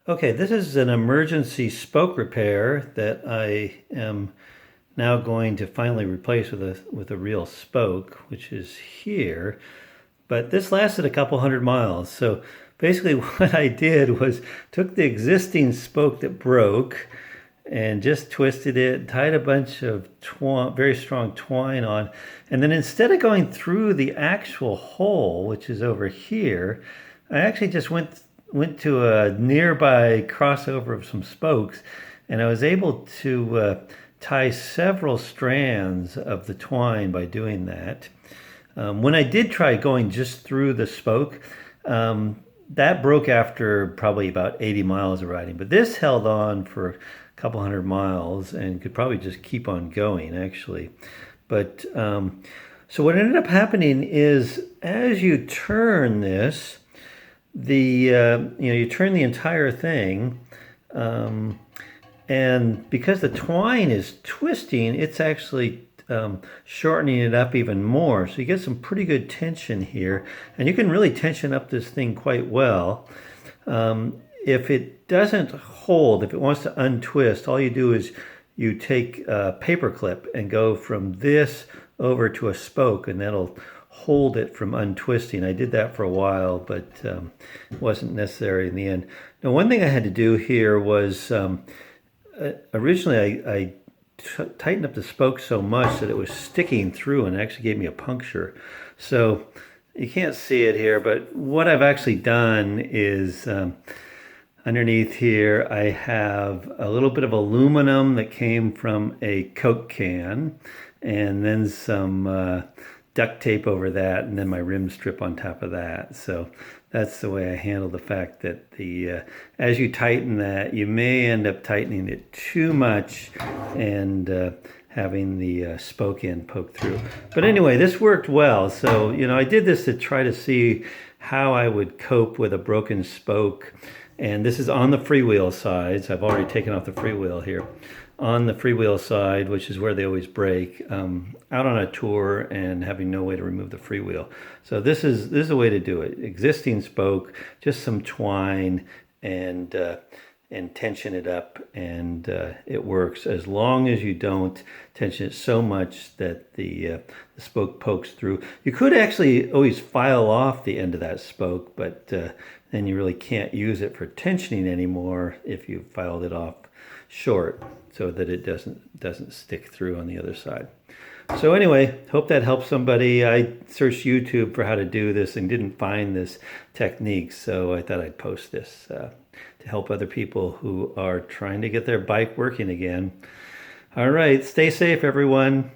Okay, this is an emergency spoke repair that I am now going to finally replace with a real spoke, which is here. But this lasted a couple hundred miles. So basically what I did was took the existing spoke that broke and just twisted it, tied a bunch of very strong twine on, and then instead of going through the actual hole, which is over here, I actually just went to a nearby crossover of some spokes, and I was able to tie several strands of the twine by doing that. When I did try going just through the spoke, that broke after probably about 80 miles of riding, but this held on for a couple hundred miles and could probably just keep on going actually. But so what ended up happening is as you turn this, you turn the entire thing, and because the twine is twisting, it's actually shortening it up even more. So you get some pretty good tension here, and you can really tension up this thing quite well. If it doesn't hold, if it wants to untwist, all you do is you take a paper clip and go from this over to a spoke, and that'll hold it from untwisting. I did that for a while, but it wasn't necessary in the end. Now, one thing I had to do here was originally I tightened up the spoke so much that it was sticking through and actually gave me a puncture. So you can't see it here, but what I've actually done is underneath here I have a little bit of aluminum that came from a Coke can, and then some duct tape over that, and then my rim strip on top of that. So that's the way I handle the fact that as you tighten that, you may end up tightening it too much and having the spoke end poke through. But anyway, this worked well. So, I did this to try to see how I would cope with a broken spoke. And this is on the freewheel sides. I've already taken off the freewheel here. On the freewheel side, which is where they always break, out on a tour and having no way to remove the freewheel. So this is a way to do it. Existing spoke, just some twine, and tension it up, and it works as long as you don't tension it so much that the spoke pokes through. You could actually always file off the end of that spoke, but then you really can't use it for tensioning anymore if you filed it off short, so that it doesn't stick through on the other side. So anyway, hope that helps somebody. I searched YouTube for how to do this and didn't find this technique, so I thought I'd post this to help other people who are trying to get their bike working again. All right, stay safe, everyone.